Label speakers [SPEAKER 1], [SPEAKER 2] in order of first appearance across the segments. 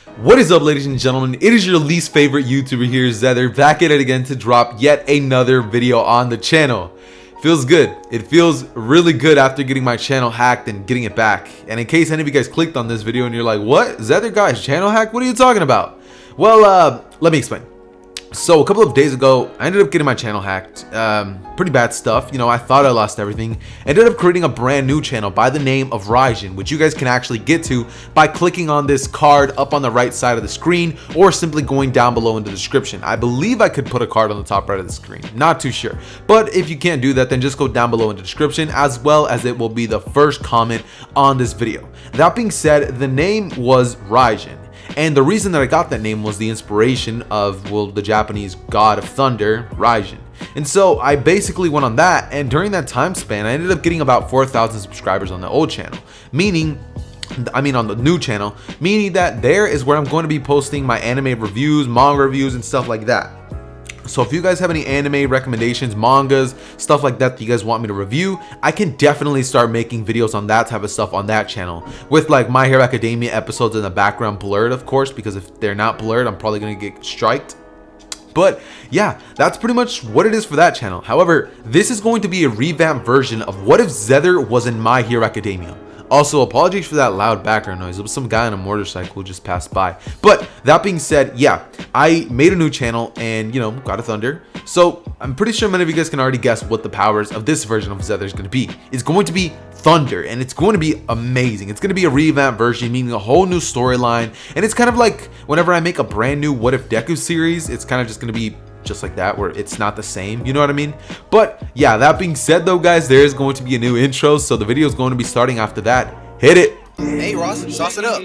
[SPEAKER 1] What is up, ladies and gentlemen? It is your least favorite YouTuber here, Xehther, back at it again to drop yet another video on the channel. Feels good. It feels really good after getting my channel hacked and getting it back. And in case any of you guys clicked on this video and you're like, what? Xehther got his channel hacked? What are you talking about? Well, let me explain. So a couple of days ago, I ended up getting my channel hacked. Pretty bad stuff. You know, I thought I lost everything. Ended up creating a brand new channel by the name of Ryzen, which you guys can actually get to by clicking on this card up on the right side of the screen or simply going down below in the description. I believe I could put a card on the top right of the screen. Not too sure. But if you can't do that, then just go down below in the description, as well as it will be the first comment on this video. That being said, the name was Ryzen. And the reason that I got that name was the inspiration of, well, the Japanese god of thunder, Ryzen. And so I basically went on that, and during that time span, I ended up getting about 4,000 subscribers on the old channel. On the new channel, meaning that there is where I'm going to be posting my anime reviews, manga reviews, and stuff like that. So if you guys have any anime recommendations, mangas, stuff like that you guys want me to review, I can definitely start making videos on that type of stuff on that channel, with like My Hero Academia episodes in the background blurred, of course, because if they're not blurred, I'm probably gonna get striked. But yeah, that's pretty much what it is for that channel. However, this is going to be a revamped version of What If Xehther Was in My Hero Academia. Also, apologies for that loud background noise. It was some guy on a motorcycle who just passed by. But that being said, yeah, I made a new channel and, you know, God of Thunder. So I'm pretty sure many of you guys can already guess what the powers of this version of Xehther is going to be. It's going to be thunder, and it's going to be amazing. It's going to be a revamped version, meaning a whole new storyline. And it's kind of like whenever I make a brand new What If Deku series, it's kind of just going to be just like that, where it's not the same, you know what I mean? But yeah, that being said though, guys, there is going to be a new intro, so the video is going to be starting after that. Hit it.
[SPEAKER 2] Hey Ross, sauce it up.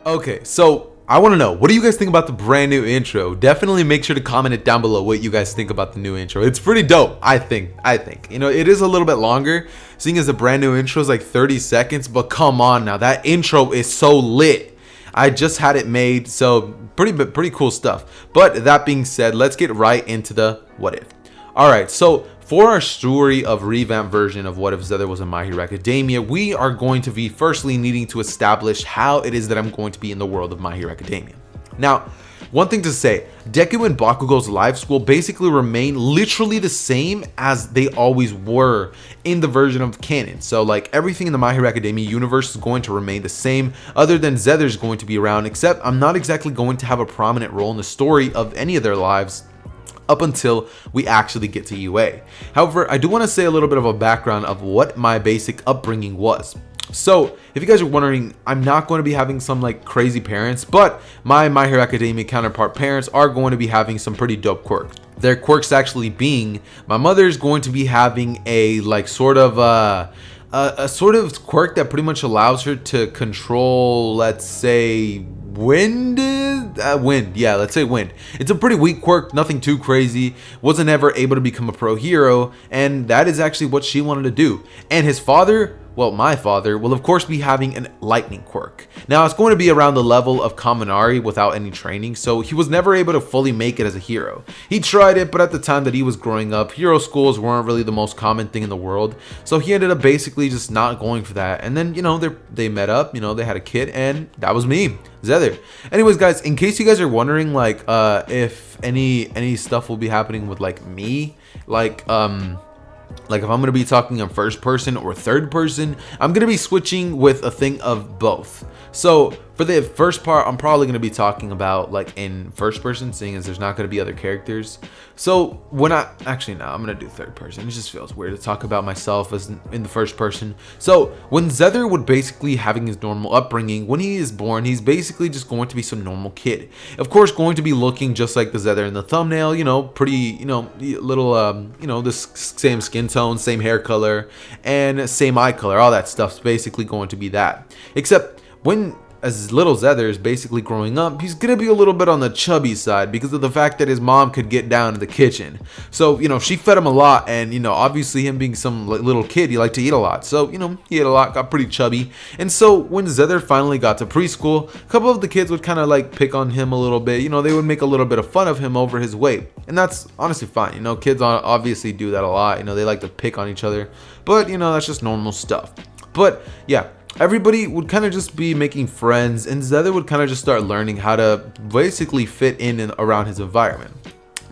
[SPEAKER 1] Okay, so I want to know, what do you guys think about the brand new intro? Definitely make sure to comment it down below what you guys think about the new intro. It's pretty dope, I think. You know, it is a little bit longer, seeing as the brand new intro is like 30 seconds, but come on now, that intro is so lit. I just had it made, so pretty cool stuff. But that being said, let's get right into the what if. All right, so for our story of revamped version of What If Xehther Was in My Hero Academia, we are going to be firstly needing to establish how it is that I'm going to be in the world of My Hero Academia. Now, one thing to say, Deku and Bakugo's lives will basically remain literally the same as they always were in the version of canon. So like everything in the My Hero Academia universe is going to remain the same, other than Xehther's going to be around, except I'm not exactly going to have a prominent role in the story of any of their lives up until we actually get to UA. However, I do want to say a little bit of a background of what my basic upbringing was. So if you guys are wondering, I'm not going to be having some like crazy parents, but my Hero Academia counterpart parents are going to be having some pretty dope quirks. Their quirks actually being, my mother's going to be having a like sort of a sort of quirk that pretty much allows her to control, let's say, wind. Yeah, let's say wind. It's a pretty weak quirk, nothing too crazy. Wasn't ever able to become a pro hero, and that is actually what she wanted to do. And his father, well, my father, will of course be having a lightning quirk. Now it's going to be around the level of Kaminari without any training, so he was never able to fully make it as a hero. He tried it, but at the time that he was growing up, hero schools weren't really the most common thing in the world, so he ended up basically just not going for that. And then, you know, they met up, you know, they had a kid, and that was me, Xehther. Anyways, guys, in case you guys are wondering, like, if any stuff will be happening with like me, like if I'm going to be talking in first person or third person, I'm going to be switching with a thing of both. So for the first part, I'm probably going to be talking about like in first person, seeing as there's not going to be other characters. So when I'm going to do third person. It just feels weird to talk about myself as in the first person. So when Xehther would basically having his normal upbringing, when he is born, he's basically just going to be some normal kid. Of course, going to be looking just like the Xehther in the thumbnail, you know, pretty, you know, little, you know, this same skin tone, same hair color, and same eye color. All that stuff's basically going to be that. Except when as little Xehther is basically growing up, he's gonna be a little bit on the chubby side because of the fact that his mom could get down in the kitchen. So, she fed him a lot, and, obviously him being some little kid, he liked to eat a lot. So, he ate a lot, got pretty chubby. And so when Xehther finally got to preschool, a couple of the kids would kind of like pick on him a little bit. They would make a little bit of fun of him over his weight. And that's honestly fine. Kids obviously do that a lot. They like to pick on each other. But, that's just normal stuff. But yeah, everybody would kind of just be making friends, and Xehther would kind of just start learning how to basically fit in and around his environment.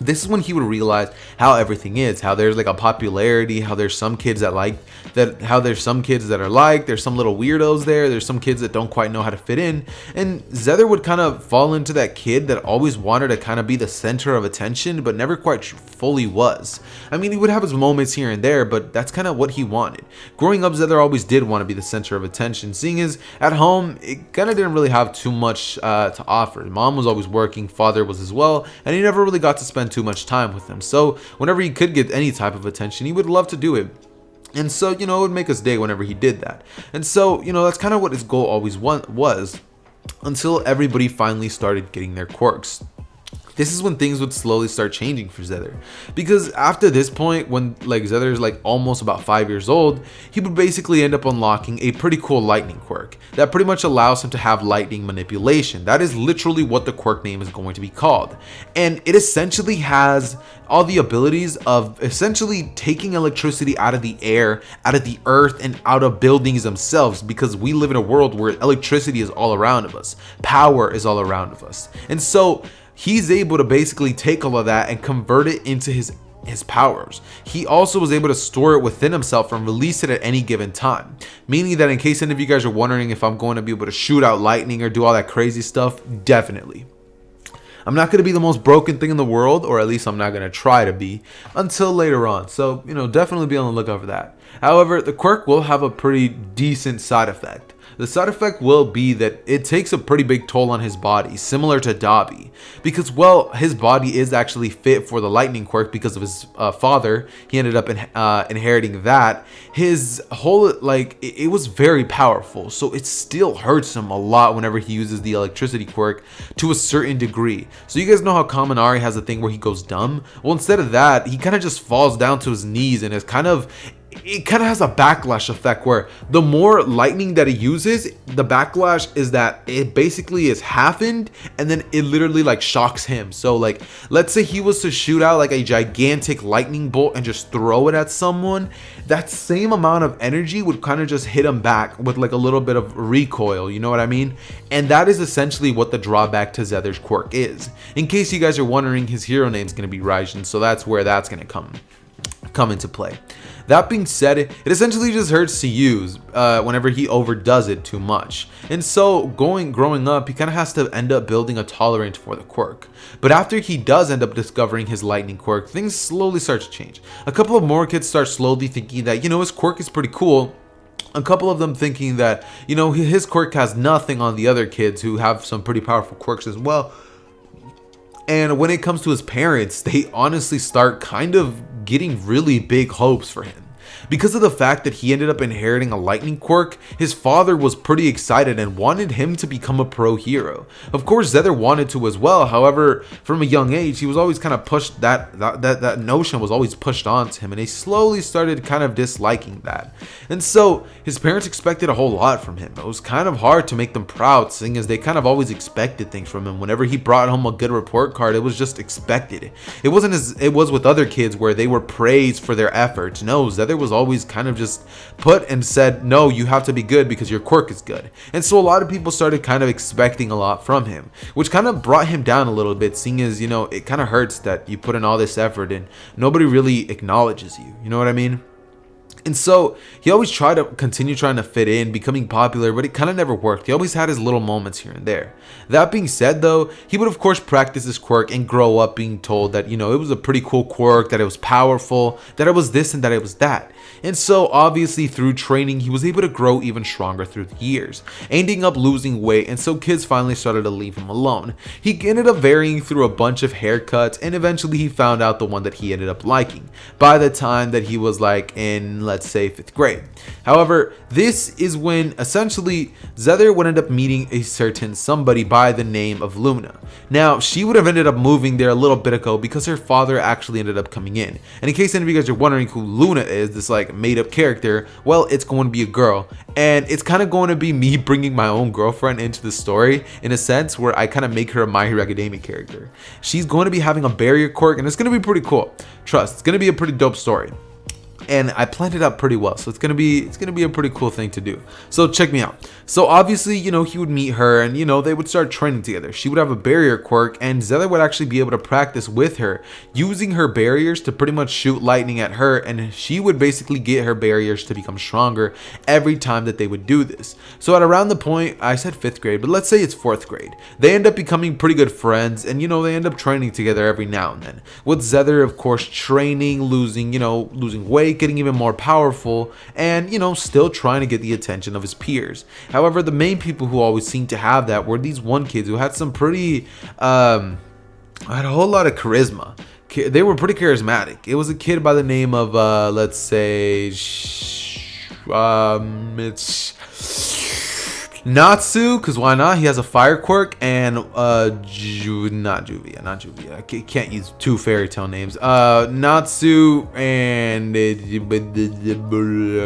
[SPEAKER 1] This is when he would realize how everything is, how there's like a popularity, how there's some kids that like that, how there's some kids that are like, there's some little weirdos there's some kids that don't quite know how to fit in. And Xehther would kind of fall into that kid that always wanted to kind of be the center of attention, but never quite fully was. I mean, he would have his moments here and there, but that's kind of what he wanted. Growing up, Xehther always did want to be the center of attention, seeing as at home, it kind of didn't really have too much to offer. Mom was always working, father was as well, and he never really got to spend too much time with them. So whenever he could get any type of attention, he would love to do it. And so, it would make his day whenever he did that. And so, that's kind of what his goal always was, until everybody finally started getting their quirks. This is when things would slowly start changing for Xehther, because after this point, when Xehther is almost about 5 years old, he would basically end up unlocking a pretty cool lightning quirk that pretty much allows him to have lightning manipulation. That is literally what the quirk name is going to be called, and it essentially has all the abilities of essentially taking electricity out of the air, out of the earth, and out of buildings themselves, because we live in a world where electricity is all around of us, power is all around of us. And so he's able to basically take all of that and convert it into his powers. He also was able to store it within himself and release it at any given time, meaning that in case any of you guys are wondering if I'm going to be able to shoot out lightning or do all that crazy stuff, definitely. I'm not going to be the most broken thing in the world, or at least I'm not going to try to be until later on. So, definitely be on the lookout for that. However, the quirk will have a pretty decent side effect. The side effect will be that it takes a pretty big toll on his body, similar to Dobby, because, well, his body is actually fit for the lightning quirk because of his father. He ended up inheriting that. His whole, it was very powerful, so it still hurts him a lot whenever he uses the electricity quirk to a certain degree. So you guys know how Kaminari has a thing where he goes dumb? Well, instead of that, he kind of just falls down to his knees and is it kind of has a backlash effect where the more lightning that he uses, the backlash is that it basically is halved, and then it literally shocks him. So let's say he was to shoot out a gigantic lightning bolt and just throw it at someone, that same amount of energy would kind of just hit him back with a little bit of recoil, you know what I mean? And that is essentially what the drawback to Xehther's quirk is. In case you guys are wondering, his hero name is going to be Raijin, so that's where that's going to come into play. That being said, it essentially just hurts to use whenever he overdoes it too much. And so growing up, he kind of has to end up building a tolerance for the quirk. But after he does end up discovering his lightning quirk, things slowly start to change. A couple of more kids start slowly thinking that, his quirk is pretty cool. A couple of them thinking that, his quirk has nothing on the other kids who have some pretty powerful quirks as well. And when it comes to his parents, they honestly start kind of getting really big hopes for him. Because of the fact that he ended up inheriting a lightning quirk, his father was pretty excited and wanted him to become a pro hero. Of course, Xehther wanted to as well. However, from a young age, he was always kind of pushed, that notion was always pushed onto him, and he slowly started kind of disliking that. And so his parents expected a whole lot from him. It was kind of hard to make them proud, seeing as they kind of always expected things from him. Whenever he brought home a good report card, it was just expected. It wasn't as it was with other kids where they were praised for their efforts. No, Xehther was always kind of just put and said, no, you have to be good because your quirk is good. And so a lot of people started kind of expecting a lot from him, which kind of brought him down a little bit, seeing as, it kind of hurts that you put in all this effort and nobody really acknowledges you. You know what I mean? And so he always tried to continue trying to fit in, becoming popular, but it kind of never worked. He always had his little moments here and there. That being said, though, he would of course practice his quirk and grow up being told that, it was a pretty cool quirk, that it was powerful, that it was this and that it was that. And so obviously through training, he was able to grow even stronger through the years, ending up losing weight, and so kids finally started to leave him alone. He ended up varying through a bunch of haircuts, and eventually he found out the one that he ended up liking by the time that he was like in, let's say, 5th grade. However, this is when essentially Xehther would end up meeting a certain somebody by the name of Luna. Now, she would have ended up moving there a little bit ago because her father actually ended up coming in. And in case any of you guys are wondering who Luna is, this like made up character, well, it's going to be a girl. And it's kind of going to be me bringing my own girlfriend into the story in a sense where I kind of make her a My Hero Academia character. She's going to be having a barrier quirk, and it's going to be pretty cool. Trust, it's going to be a pretty dope story. And I planned it out pretty well, so it's gonna be a pretty cool thing to do. So check me out. So obviously, you know, he would meet her, and you know, they would start training together. She would have a barrier quirk, and Xehther would actually be able to practice with her, using her barriers to pretty much shoot lightning at her, and she would basically get her barriers to become stronger every time that they would do this. So at around the point, I said 5th grade, but let's say it's 4th grade, they end up becoming pretty good friends, and you know, they end up training together every now and then. With Xehther, of course, training, losing weight, getting even more powerful, and you know, still trying to get the attention of his peers. However, the main people who always seemed to have that were these one kids who had some pretty had a whole lot of charisma. They were pretty charismatic. It was a kid by the name of let's say it's Natsu, because why not? He has a fire quirk, and not Juvia. I can't use 2 fairy tale names. Natsu and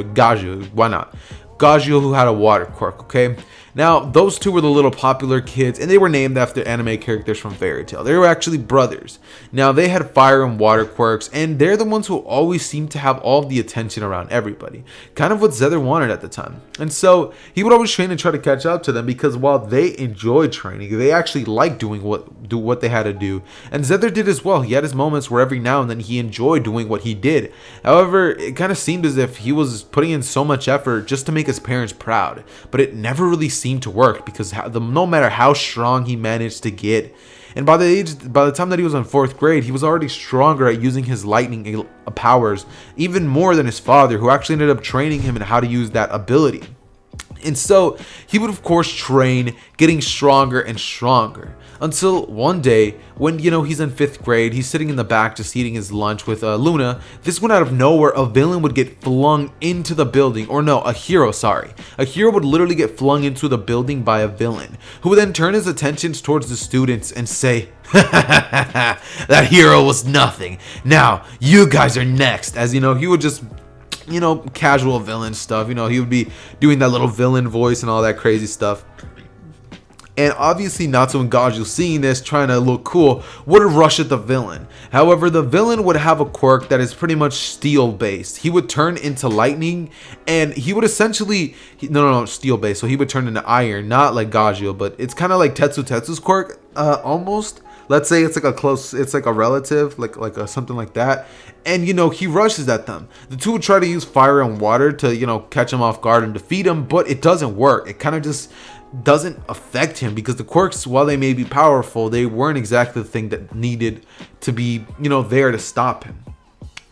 [SPEAKER 1] Gaju. Why not? Gaju, who had a water quirk, okay? Now, those 2 were the little popular kids, and they were named after anime characters from Fairy Tail. They were actually brothers. Now, they had fire and water quirks, and they're the ones who always seem to have all of the attention around everybody. Kind of what Xehther wanted at the time. And so, he would always train and try to catch up to them, because while they enjoyed training, they actually liked doing what they had to do. And Xehther did as well. He had his moments where every now and then he enjoyed doing what he did. However, it kind of seemed as if he was putting in so much effort just to make his parents proud. But it never really seemed to work, because no matter how strong he managed to get, and by the time that he was in 4th grade, he was already stronger at using his lightning powers, even more than his father, who actually ended up training him in how to use that ability. And so he would of course train, getting stronger and stronger, until one day when, you know, he's in 5th grade, he's sitting in the back just eating his lunch with Luna. This one out of nowhere, a villain would get flung into the building, or no, a hero would literally get flung into the building by a villain, who would then turn his attentions towards the students and say, that hero was nothing, now you guys are next. As you know, he would just, you know, casual villain stuff, you know, he would be doing that little villain voice and all that crazy stuff. And obviously Natsu and Gaju, seeing this, trying to look cool, would rush at the villain. However, the villain would have a quirk that is pretty much steel based. He would turn into lightning, and he would essentially, steel based. So he would turn into iron, not like Gaju, but it's kind of like Tetsu's quirk, almost. Let's say it's like a relative, like something like that. And, you know, he rushes at them. The 2 would try to use fire and water to, you know, catch him off guard and defeat him, but it doesn't work. It kind of just doesn't affect him, because the quirks, while they may be powerful, they weren't exactly the thing that needed to be, you know, there to stop him.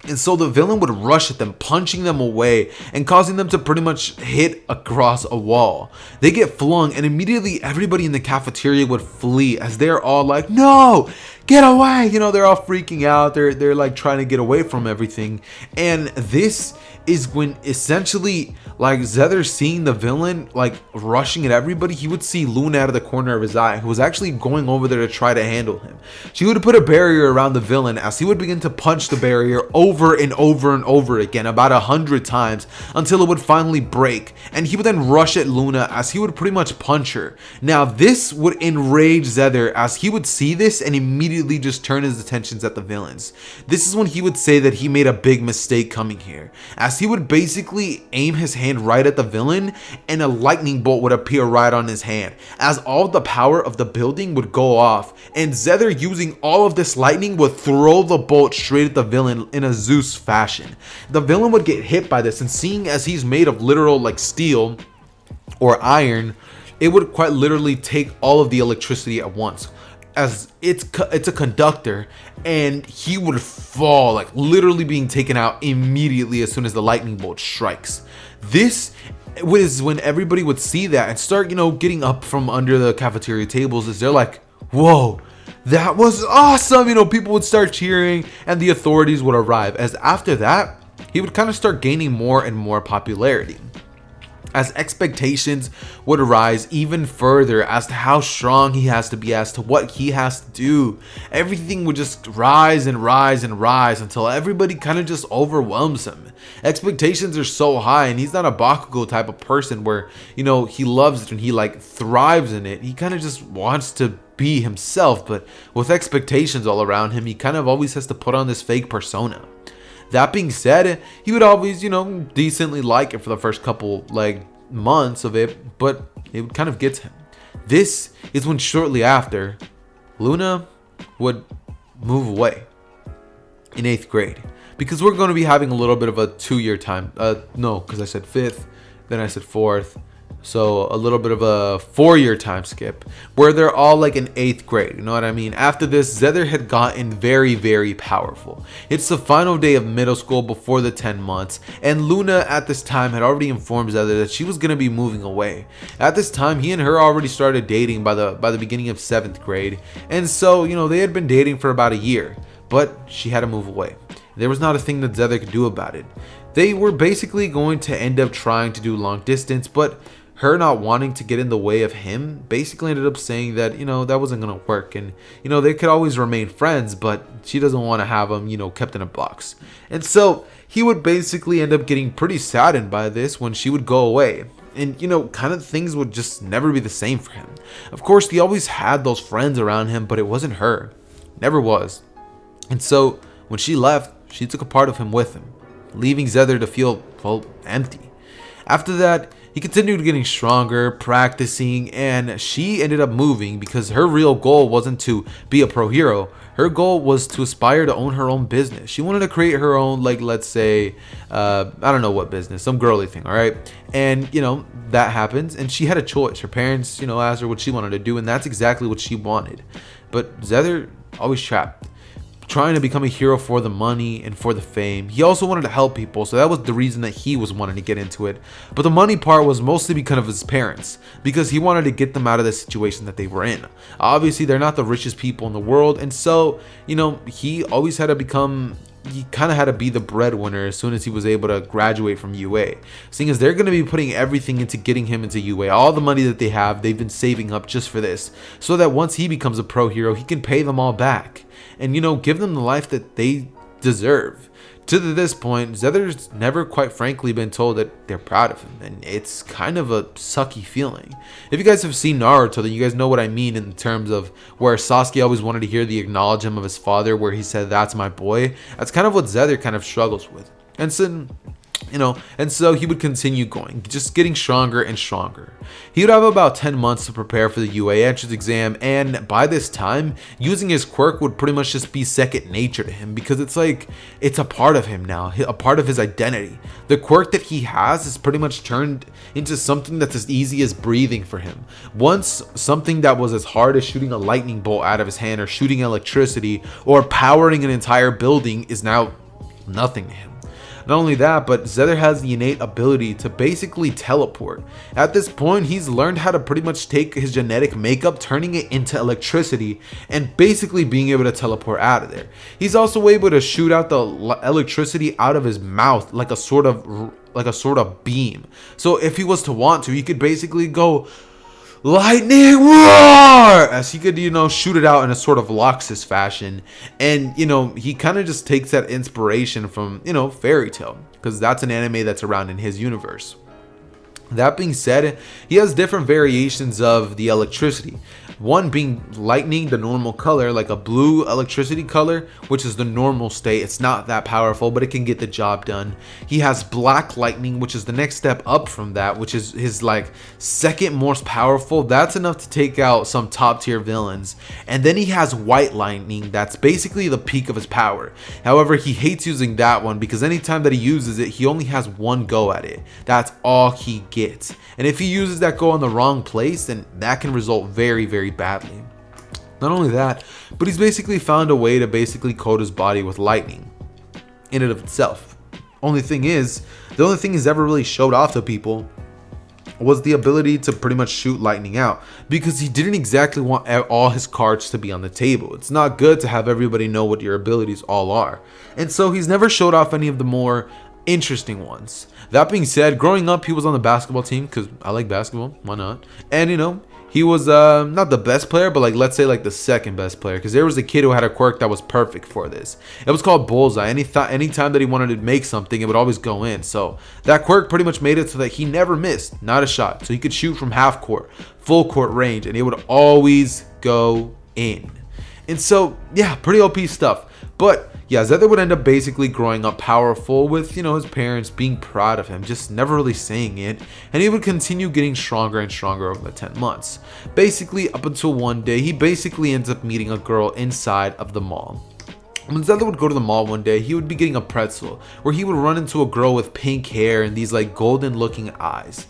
[SPEAKER 1] And so the villain would rush at them, punching them away and causing them to pretty much hit across a wall. They get flung, and immediately everybody in the cafeteria would flee, as they're all like, no, get away. You know, they're all freaking out. They're like trying to get away from everything. And this is when essentially, like, Xehther seeing the villain like rushing at everybody, he would see Luna out of the corner of his eye, who was actually going over there to try to handle him. She would put a barrier around the villain, as he would begin to punch the barrier over and over and over again, about 100 times, until it would finally break. And he would then rush at Luna, as he would pretty much punch her. Now this would enrage Xehther, as he would see this and immediately just turn his attentions at the villains. This is when he would say that he made a big mistake coming here, as he would basically aim his hand right at the villain, and a lightning bolt would appear right on his hand, as all the power of the building would go off, and Xehther, using all of this lightning, would throw the bolt straight at the villain in a Zeus fashion. The villain would get hit by this, and seeing as he's made of literal like steel or iron, it would quite literally take all of the electricity at once. as it's a conductor, and he would fall, like literally being taken out immediately as soon as the lightning bolt strikes. This was when everybody would see that and start, getting up from under the cafeteria tables, as they're like, whoa, that was awesome. People would start cheering, and the authorities would arrive. As after that, he would kind of start gaining more and more popularity, as expectations would arise even further as to how strong he has to be, as to what he has to do. Everything would just rise and rise and rise until everybody kind of just overwhelms him. Expectations are so high, and he's not a Bakugo type of person where, he loves it and he like thrives in it. He kind of just wants to be himself, but with expectations all around him, he kind of always has to put on this fake persona. That being said, he would always, decently like it for the first couple months of it, but it would kind of get to him. This is when shortly after, Luna would move away in 8th grade, because we're going to be having a little bit of a 2-year time. No, because I said 5th, then I said 4th. So a little bit of a 4-year time skip where they're all like in 8th grade. You know what I mean? After this, Xehther had gotten very, very powerful. It's the final day of middle school before the 10 months. And Luna at this time had already informed Xehther that she was going to be moving away. At this time, he and her already started dating by the beginning of 7th grade. And so, they had been dating for about a year. But she had to move away. There was not a thing that Xehther could do about it. They were basically going to end up trying to do long distance, but her not wanting to get in the way of him basically ended up saying that, that wasn't going to work. And, they could always remain friends, but she doesn't want to have him, kept in a box. And so he would basically end up getting pretty saddened by this when she would go away. And, kind of things would just never be the same for him. Of course, he always had those friends around him, but it wasn't her. Never was. And so when she left, she took a part of him with him, leaving Xehther to feel, empty. After that, he continued getting stronger, practicing, and she ended up moving because her real goal wasn't to be a pro hero. Her goal was to aspire to own her own business. She wanted to create her own, let's say, I don't know what business, some girly thing, all right? And, that happens, and she had a choice. Her parents, asked her what she wanted to do, and that's exactly what she wanted. But Xehther always trapped, trying to become a hero for the money and for the fame. He also wanted to help people, so that was the reason that he was wanting to get into it. But the money part was mostly because of his parents, because he wanted to get them out of the situation that they were in. Obviously, they're not the richest people in the world, and so, he always had to become, he kind of had to be the breadwinner as soon as he was able to graduate from UA. Seeing as they're going to be putting everything into getting him into UA, all the money that they have, they've been saving up just for this, so that once he becomes a pro hero, he can pay them all back. And, give them the life that they deserve. To this point, Xehther's never quite frankly been told that they're proud of him. And it's kind of a sucky feeling. If you guys have seen Naruto, then you guys know what I mean in terms of where Sasuke always wanted to hear the acknowledgement of his father, where he said, "That's my boy." That's kind of what Xehther kind of struggles with. And so, and so he would continue going, just getting stronger and stronger. He would have about 10 months to prepare for the UA entrance exam, and by this time, using his quirk would pretty much just be second nature to him, because it's a part of him now, a part of his identity. The quirk that he has is pretty much turned into something that's as easy as breathing for him. Once something that was as hard as shooting a lightning bolt out of his hand, or shooting electricity, or powering an entire building is now nothing to him. Not only that, but Xehther has the innate ability to basically teleport. At this point, he's learned how to pretty much take his genetic makeup, turning it into electricity, and basically being able to teleport out of there. He's also able to shoot out the electricity out of his mouth like a sort of beam. So if he was to want to, he could basically go lightning roar, as he could, shoot it out in a sort of Loxus fashion. And, he kind of just takes that inspiration from, Fairy Tail, because that's an anime that's around in his universe. That being said, he has different variations of the electricity. One being lightning, the normal color, like a blue electricity color, which is the normal state. It's not that powerful, but it can get the job done. He has black lightning, which is the next step up from that, which is his second most powerful. That's enough to take out some top tier villains. And then he has white lightning. That's basically the peak of his power. However, he hates using that one because anytime that he uses it, he only has one go at it. That's all he gets. And if he uses that go in the wrong place, then that can result very, very badly. Not only that, but he's basically found a way to basically coat his body with lightning in and of itself. The only thing he's ever really showed off to people was the ability to pretty much shoot lightning out, because he didn't exactly want all his cards to be on the table. It's not good to have everybody know what your abilities all are. And so he's never showed off any of the more interesting ones. That being said, growing up, he was on the basketball team because I like basketball. Why not? And he was not the best player, but let's say the second best player, because there was a kid who had a quirk that was perfect for this. It was called bullseye. Anytime that he wanted to make something, it would always go in. So that quirk pretty much made it so that he never missed, not a shot. So he could shoot from half court, full court range, and it would always go in. And so yeah, pretty OP stuff. But yeah, Xehther would end up basically growing up powerful with, his parents being proud of him, just never really saying it. And he would continue getting stronger and stronger over the 10 months. Basically, up until one day, he basically ends up meeting a girl inside of the mall. When Xehther would go to the mall one day, he would be getting a pretzel, where he would run into a girl with pink hair and these golden looking eyes.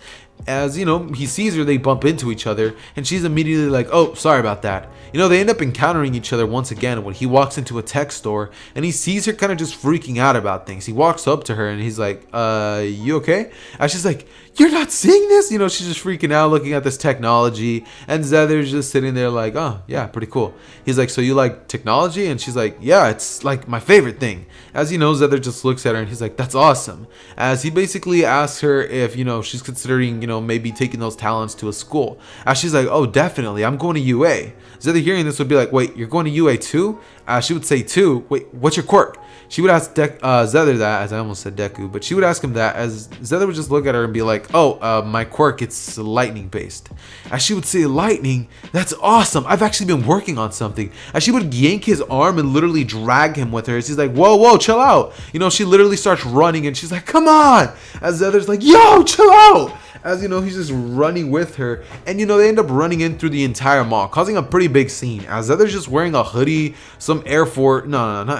[SPEAKER 1] As he sees her, they bump into each other, and she's immediately like, oh, sorry about that. They end up encountering each other once again when he walks into a tech store, and he sees her kind of just freaking out about things. He walks up to her and he's like, you okay? And she's like, you're not seeing this? She's just freaking out looking at this technology, and Xehther's just sitting there like, oh yeah, pretty cool. He's like, so you like technology? And she's like, yeah, it's like my favorite thing. As Xehther just looks at her and he's like, that's awesome. As he basically asks her if she's considering maybe taking those talents to a school. As she's like, oh, definitely, I'm going to UA. Xehther hearing this would be like, wait, you're going to UA too? She would say too. Wait, what's your quirk? She would ask Xehther that, as I almost said Deku, but she would ask him that, as Xehther would just look at her and be like, oh, my quirk, it's lightning based. As she would say, lightning? That's awesome. I've actually been working on something. As she would yank his arm and literally drag him with her. She's like, whoa, chill out. She literally starts running and she's like, come on. As Xehther's like, yo, chill out. As he's just running with her, and they end up running in through the entire mall, causing a pretty big scene. As Xehther's just wearing a hoodie, some not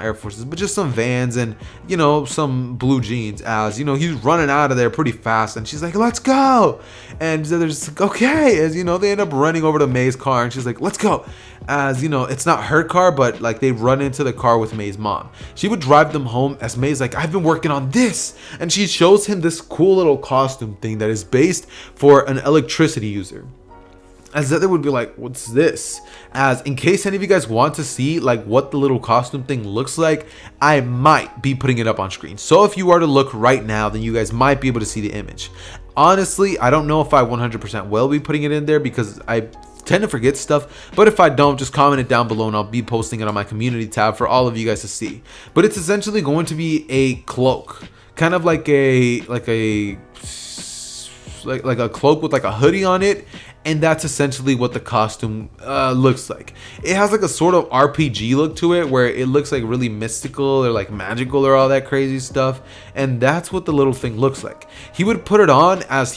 [SPEAKER 1] Air Forces, but just some Vans, and some blue jeans. As he's running out of there pretty fast, and she's like, let's go. And Xehther's like, okay. As they end up running over to May's car, and she's like, let's go. As it's not her car, but they run into the car with May's mom. She would drive them home, as May's like, I've been working on this, and she shows him this cool little costume thing that is based for an electricity user. As Xehther would be like, what's this? As in case any of you guys want to see what the little costume thing looks like, I might be putting it up on screen. So if you are to look right now, then you guys might be able to see the image. Honestly, I don't know if I 100% will be putting it in there, because I tend to forget stuff, but if I don't, just comment it down below and I'll be posting it on my community tab for all of you guys to see. But it's essentially going to be a cloak, kind of like a cloak with a hoodie on it, and that's essentially what the costume looks like. It has a sort of RPG look to it, where it looks really mystical or magical or all that crazy stuff, and that's what the little thing looks like. He would put it on, as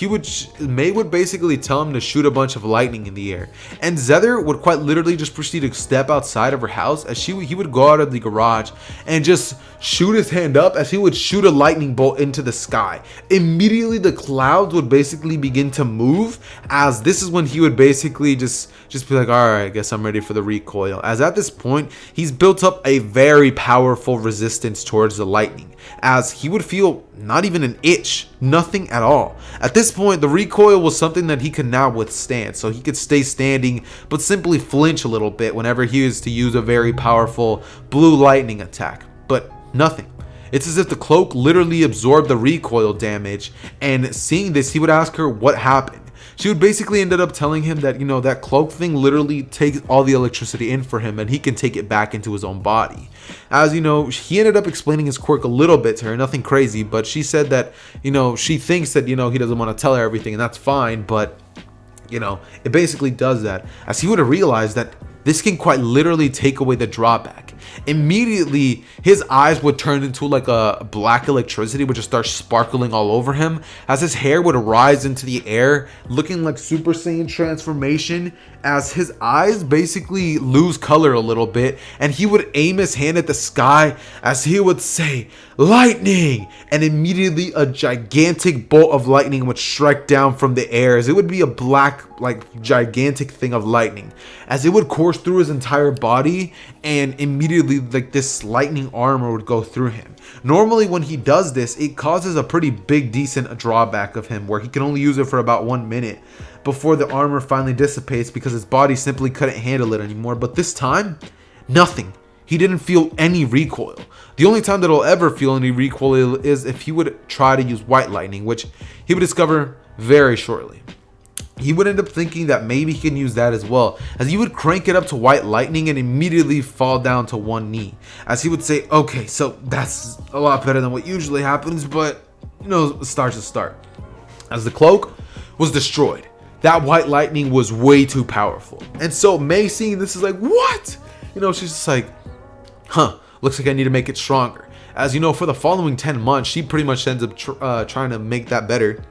[SPEAKER 1] May would basically tell him to shoot a bunch of lightning in the air, and Xehther would quite literally just proceed to step outside of her house, as he would go out of the garage and just shoot his hand up, as he would shoot a lightning bolt into the sky. Immediately the clouds would basically begin to move, as this is when he would basically just be like, all right, I guess I'm ready for the recoil. As at this point, he's built up a very powerful resistance towards the lightning, as he would feel not even an itch, nothing at all. At this point, the recoil was something that he could now withstand, so he could stay standing but simply flinch a little bit whenever he was to use a very powerful blue lightning attack, but nothing. It's as if the cloak literally absorbed the recoil damage, and seeing this, he would ask her what happened. She would basically ended up telling him that, that cloak thing literally takes all the electricity in for him, and he can take it back into his own body. As he ended up explaining his quirk a little bit to her, nothing crazy, but she said that, she thinks that, he doesn't want to tell her everything, and that's fine, but, it basically does that. As he would have realized that this can quite literally take away the drawback. Immediately, his eyes would turn into like a black electricity, would just start sparkling all over him, as his hair would rise into the air, looking like Super Saiyan transformation, as his eyes basically lose color a little bit, and he would aim his hand at the sky as he would say, "Lightning!" And immediately a gigantic bolt of lightning would strike down from the air, as it would be a black, like, gigantic thing of lightning, as it would course through his entire body, and immediately, like, this lightning armor would go through him. Normally when he does this, it causes a pretty big decent drawback of him, where he can only use it for about 1 minute before the armor finally dissipates, because his body simply couldn't handle it anymore. But this time, nothing. He didn't feel any recoil. The only time that he'll ever feel any recoil is if he would try to use white lightning, which he would discover very shortly. He would end up thinking that maybe he can use that as well, as he would crank it up to white lightning and immediately fall down to one knee, as he would say, "Okay, so that's a lot better than what usually happens, but you know, start's a start." As the cloak was destroyed, that white lightning was way too powerful, and so Mei, seeing this, is like, "What?" You know, she's just like, "Huh, looks like I need to make it stronger." As you know, for the following 10 months, she pretty much ends up trying to make that better.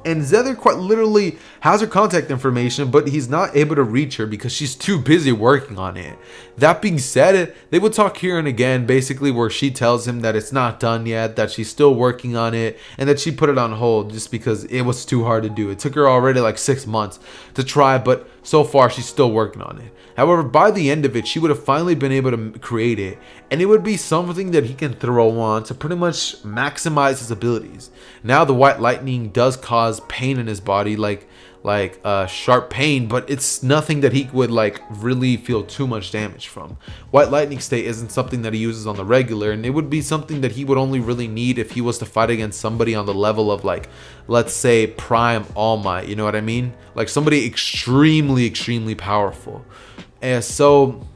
[SPEAKER 1] And Xehther quite literally has her contact information, but he's not able to reach her because she's too busy working on it. That being said, they would talk here and again, basically where she tells him that it's not done yet, that she's still working on it, and that she put it on hold just because it was too hard to do. It took her already like 6 months to try, but so far she's still working on it. However, by the end of it, she would have finally been able to create it, and it would be something that he can throw on to pretty much maximize his abilities. Now the white lightning does cause pain in his body, like sharp pain, but it's nothing that he would like really feel too much damage from. White lightning state isn't something that he uses on the regular, and it would be something that he would only really need if he was to fight against somebody on the level of, like, let's say Prime All Might, you know what I mean? Like somebody extremely powerful. And so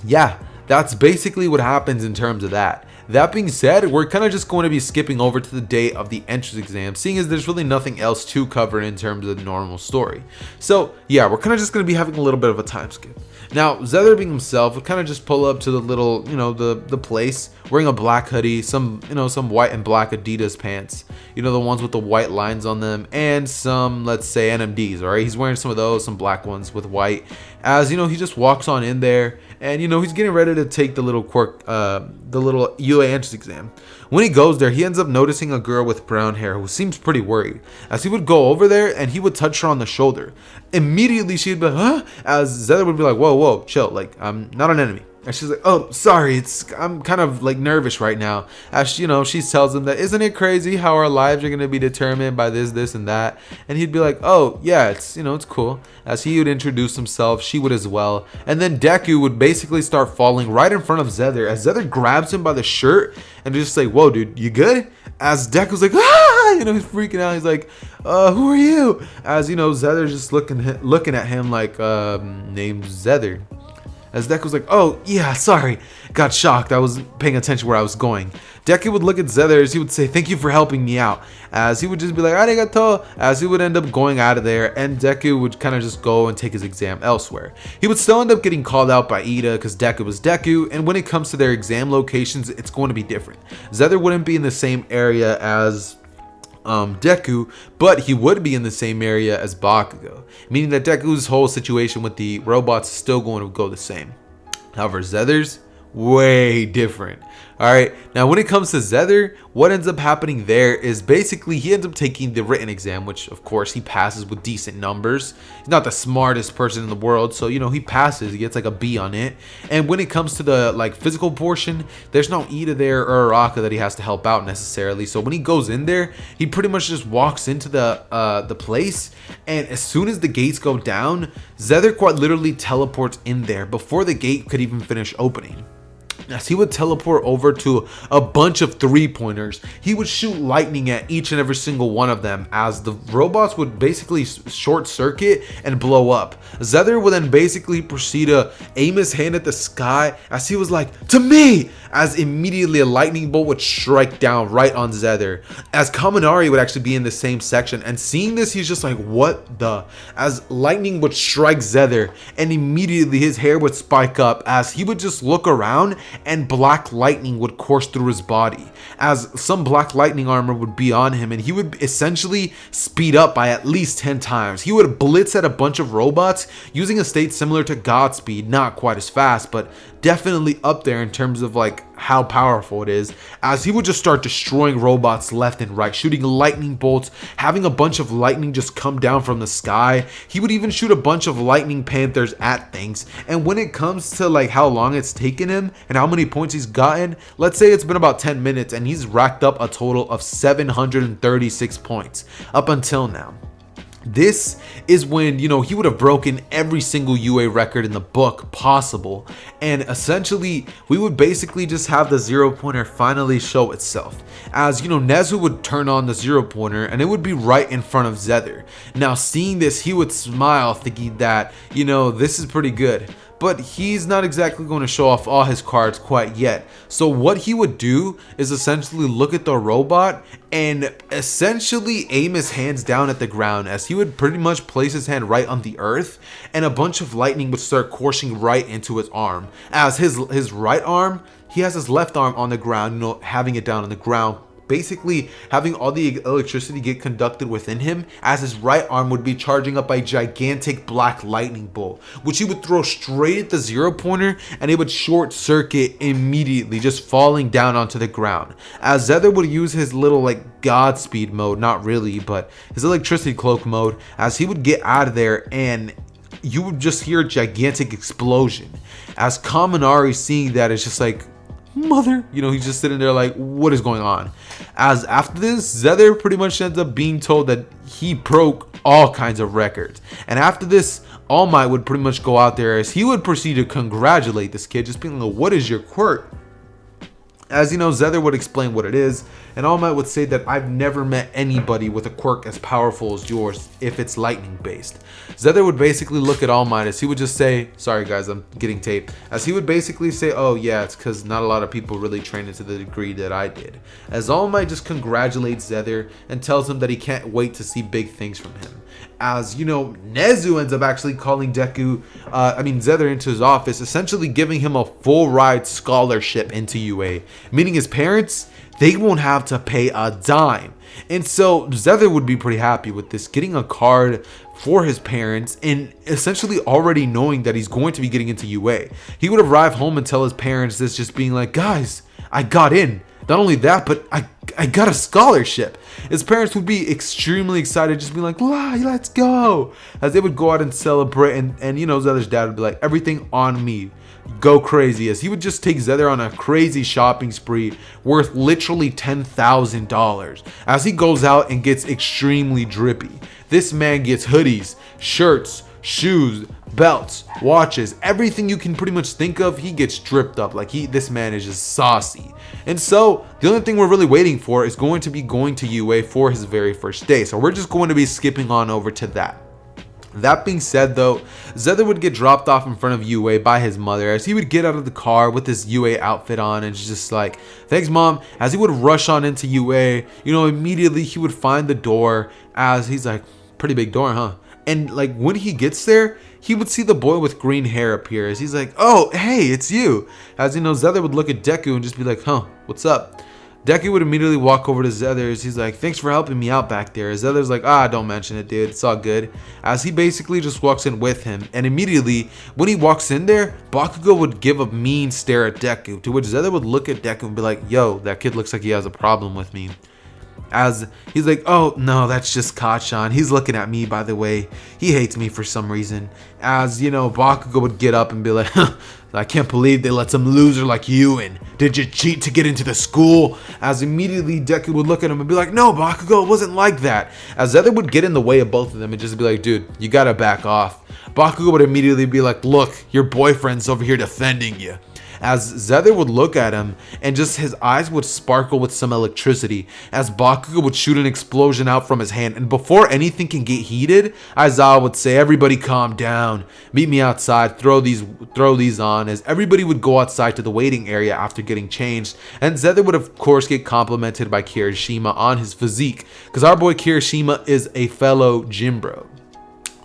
[SPEAKER 1] yeah, that's basically what happens in terms of that. That being said, we're kind of just going to be skipping over to the day of the entrance exam, seeing as there's really nothing else to cover in terms of the normal story. So yeah, we're kind of just going to be having a little bit of a time skip. Now, Xehther being himself would kind of just pull up to the little, you know, the place, wearing a black hoodie, some white and black Adidas pants, you know, the ones with the white lines on them, and some, let's say, NMDs, all right? He's wearing some of those, some black ones with white, as, you know, he just walks on in there, and, you know, he's getting ready to take the little UA entrance exam. When he goes there, he ends up noticing a girl with brown hair who seems pretty worried, as he would go over there and he would touch her on the shoulder. Immediately she'd be like, "Huh?" As Xehther would be like, whoa, chill, like, I'm not an enemy. And she's like, "Oh, sorry, I'm kind of like nervous right now." As you know, she tells him that, "Isn't it crazy how our lives are going to be determined by this and that?" And he'd be like, "Oh yeah, it's cool." As he would introduce himself, she would as well. And then Deku would basically start falling right in front of Xehther, as Xehther grabs him by the shirt and just like, "Whoa, dude, you good?" As Deku's like, "Ah!" You know, he's freaking out. He's like, "Who are you?" As you know, Xehther's just looking at him like, named Xehther. As Deku was like, "Oh, yeah, sorry. Got shocked. I wasn't paying attention where I was going." Deku would look at Xehther as he would say, "Thank you for helping me out." As he would just be like, "Arigato." As he would end up going out of there, and Deku would kind of just go and take his exam elsewhere. He would still end up getting called out by Ida because Deku was Deku, and when it comes to their exam locations, it's going to be different. Xehther wouldn't be in the same area as Deku, but he would be in the same area as Bakugo, meaning that Deku's whole situation with the robots is still going to go the same. However, Xehther's way different. Alright, now when it comes to Xehther, what ends up happening there is basically he ends up taking the written exam, which of course he passes with decent numbers. He's not the smartest person in the world, so you know, he passes, he gets like a B on it. And when it comes to the like physical portion, there's no Ida there or Araka that he has to help out necessarily. So when he goes in there, he pretty much just walks into the place, and as soon as the gates go down, Xehther quite literally teleports in there before the gate could even finish opening. As he would teleport over to a bunch of 3-pointers, he would shoot lightning at each and every single one of them, as the robots would basically short circuit and blow up. Xehther would then basically proceed to aim his hand at the sky as he was like, "To me!" As immediately a lightning bolt would strike down right on Xehther. As Kaminari would actually be in the same section, and seeing this, he's just like, what the? As lightning would strike Xehther, and immediately his hair would spike up as he would just look around and black lightning would course through his body, as some black lightning armor would be on him, and he would essentially speed up by at least 10 times. He would blitz at a bunch of robots using a state similar to Godspeed, not quite as fast, but definitely up there in terms of like how powerful it is, as he would just start destroying robots left and right, shooting lightning bolts, having a bunch of lightning just come down from the sky. He would even shoot a bunch of lightning panthers at things. And when it comes to like how long it's taken him and how many points he's gotten, let's say it's been about 10 minutes and he's racked up a total of 736 points up until now. This is when, you know, he would have broken every single UA record in the book possible, and essentially we would basically just have the 0-pointer finally show itself, as, you know, Nezu would turn on the 0-pointer and it would be right in front of Xehther. Now seeing this, he would smile thinking that, you know, this is pretty good. But he's not exactly going to show off all his cards quite yet. So what he would do is essentially look at the robot and essentially aim his hands down at the ground, as he would pretty much place his hand right on the earth, and a bunch of lightning would start coursing right into his arm. As his right arm, he has his left arm on the ground, you know, having it down on the ground, basically having all the electricity get conducted within him, as his right arm would be charging up a gigantic black lightning bolt, which he would throw straight at the 0-pointer, and it would short circuit immediately, just falling down onto the ground. As Xehther would use his little like Godspeed mode, not really, but his electricity cloak mode, as he would get out of there and you would just hear a gigantic explosion. As Kaminari, seeing that, is just like, mother, you know, he's just sitting there like, what is going on? As after this, Xehther pretty much ends up being told that he broke all kinds of records, and after this, All Might would pretty much go out there as he would proceed to congratulate this kid, just being like, what is your quirk? As you know, Xehther would explain what it is, and All Might would say that I've never met anybody with a quirk as powerful as yours if it's lightning based. Xehther would basically look at All Might as he would just say, sorry guys, I'm getting taped, as he would basically say, oh yeah, it's because not a lot of people really trained it to the degree that I did. As All Might just congratulates Xehther and tells him that he can't wait to see big things from him. As you know, Nezu ends up actually calling Xehther into his office, essentially giving him a full ride scholarship into UA, meaning his parents, they won't have to pay a dime. And so Xehther would be pretty happy with this, getting a card for his parents and essentially already knowing that he's going to be getting into UA. He would arrive home and tell his parents this, just being like, guys, I got in. Not only that, but I got a scholarship. His parents would be extremely excited, just be like, let's go. As they would go out and celebrate, and you know, Xehther's dad would be like, everything on me, go crazy. As he would just take Xehther on a crazy shopping spree worth literally $10,000. As he goes out and gets extremely drippy. This man gets hoodies, shirts, shoes, belts, watches, everything you can pretty much think of, he gets dripped up. Like this man is just saucy. And so the only thing we're really waiting for is going to be going to UA for his very first day. So we're just going to be skipping on over to that. That being said though, Xehther would get dropped off in front of UA by his mother, as he would get out of the car with his UA outfit on and just like, thanks mom. As he would rush on into UA, you know, immediately he would find the door, as he's like, pretty big door, huh? And like when he gets there, he would see the boy with green hair appear, as he's like, oh, hey, it's you. As you know, Xehther would look at Deku and just be like, huh, what's up? Deku would immediately walk over to Xehther, as he's like, thanks for helping me out back there. Xehther's like, don't mention it, dude, it's all good. As he basically just walks in with him, and immediately when he walks in there, Bakugo would give a mean stare at Deku, to which Xehther would look at Deku and be like, yo, that kid looks like he has a problem with me. As he's like, oh no, that's just Kachan, he's looking at me, by the way, he hates me for some reason. As you know, Bakugo would get up and be like, I can't believe they let some loser like you in. Did you cheat to get into the school? As immediately Deku would look at him and be like, no Bakugo, it wasn't like that. As Xehther would get in the way of both of them and just be like, dude, you gotta back off. Bakugo would immediately be like, look, your boyfriend's over here defending you. as Xehther would look at him and just his eyes would sparkle with some electricity as Bakugo would shoot an explosion out from his hand. And before anything can get heated, Aizawa would say, "Everybody calm down, meet me outside, throw these on," as everybody would go outside to the waiting area after getting changed. And Xehther would of course get complimented by Kirishima on his physique, because our boy Kirishima is a fellow gym bro.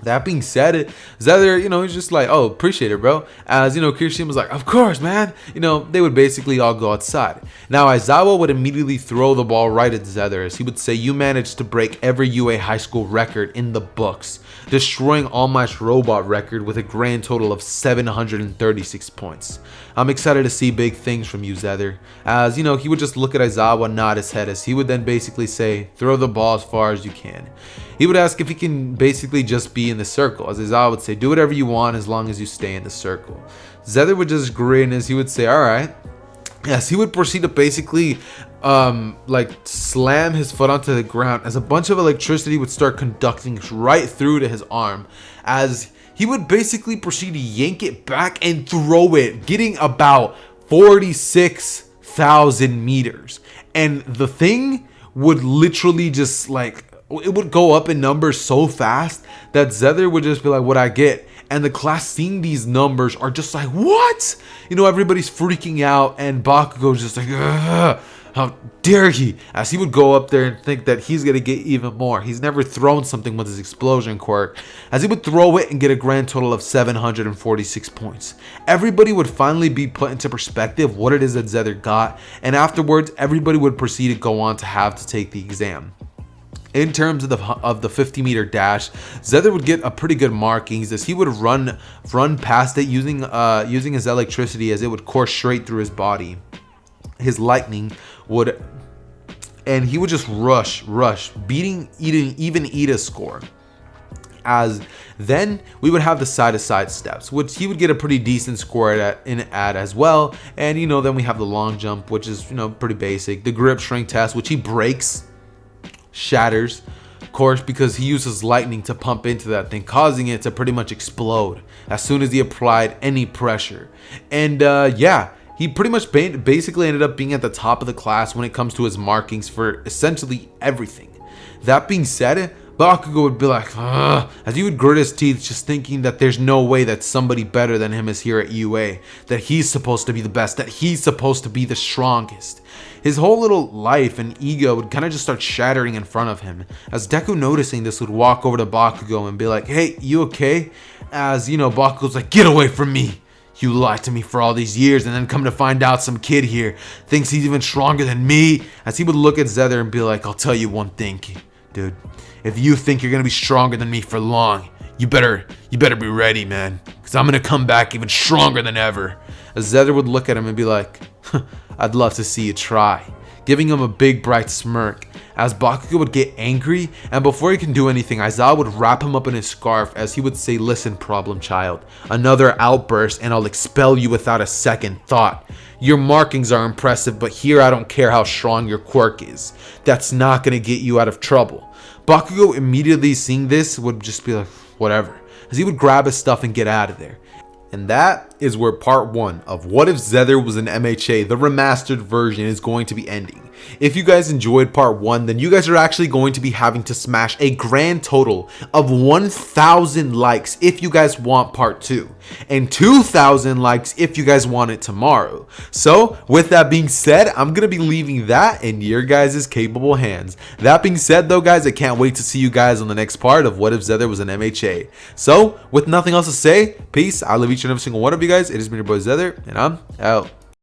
[SPEAKER 1] That being said, Xehther, he's just like, "Oh, appreciate it, bro." As, Kirishima was like, "Of course, man." They would basically all go outside. Now, Aizawa would immediately throw the ball right at Xehther, as he would say, "You managed to break every UA high school record in the books, destroying All Might's robot record with a grand total of 736 points. I'm excited to see big things from you, Xehther." As, he would just look at Aizawa, nod his head, as he would then basically say, "Throw the ball as far as you can." He would ask if he can basically just be in the circle, as Aizawa would say, "Do whatever you want as long as you stay in the circle." Xehther would just grin as he would say, "All right." Yes, he would proceed to basically slam his foot onto the ground, as a bunch of electricity would start conducting right through to his arm, as he would basically proceed to yank it back and throw it, getting about 46,000 meters. And the thing would literally just it would go up in numbers so fast that Xehther would just be like, "What I get?" And the class seeing these numbers are just like, "What?" Everybody's freaking out, and Bakugo's just like, "Ugh, how dare he?" As he would go up there and think that he's gonna get even more. He's never thrown something with his explosion quirk, as he would throw it and get a grand total of 746 points. Everybody would finally be put into perspective what it is that Xehther got, and afterwards everybody would proceed to go on to have to take the exam. In terms of the 50-meter dash, Xehther would get a pretty good markings, as he would run past it using his electricity, as it would course straight through his body. His lightning would, and he would just rush, beating Ida's score. As then we would have the side-to-side steps, which he would get a pretty decent score at as well. And then we have the long jump, which is pretty basic. The grip shrink test, which he breaks, shatters, of course, because he uses lightning to pump into that thing, causing it to pretty much explode as soon as he applied any pressure. And he pretty much basically ended up being at the top of the class when it comes to his markings for essentially everything. That being said, Bakugo would be like, "Ugh," as he would grit his teeth, just thinking that there's no way that somebody better than him is here at UA, that he's supposed to be the best, that he's supposed to be the strongest. His whole little life and ego would kind of just start shattering in front of him, as Deku, noticing this, would walk over to Bakugo and be like, "Hey, you okay?" As Bakugo's like, "Get away from me. You lied to me for all these years, and then come to find out some kid here thinks he's even stronger than me." As he would look at Xehther and be like, "I'll tell you one thing, dude. If you think you're gonna be stronger than me for long, you better be ready, man, because I'm gonna come back even stronger than ever." As Xehther would look at him and be like, "I'd love to see you try," giving him a big bright smirk. As Bakugo would get angry, and before he can do anything, Aizawa would wrap him up in his scarf, as he would say, "Listen, problem child, another outburst and I'll expel you without a second thought. Your markings are impressive, but here I don't care how strong your quirk is. That's not gonna get you out of trouble." Bakugo, immediately seeing this, would just be like, "Whatever," as he would grab his stuff and get out of there. And that is where part 1 of What If Xehther Was an MHA, the remastered version, is going to be ending. If you guys enjoyed part 1, then you guys are actually going to be having to smash a grand total of 1,000 likes if you guys want part 2, and 2,000 likes if you guys want it tomorrow. So with that being said, I'm going to be leaving that in your guys' capable hands. That being said though, guys, I can't wait to see you guys on the next part of What If Xehther Was an MHA. So with nothing else to say, peace. I love each and every single one of you guys. It has been your boy Xehther, and I'm out.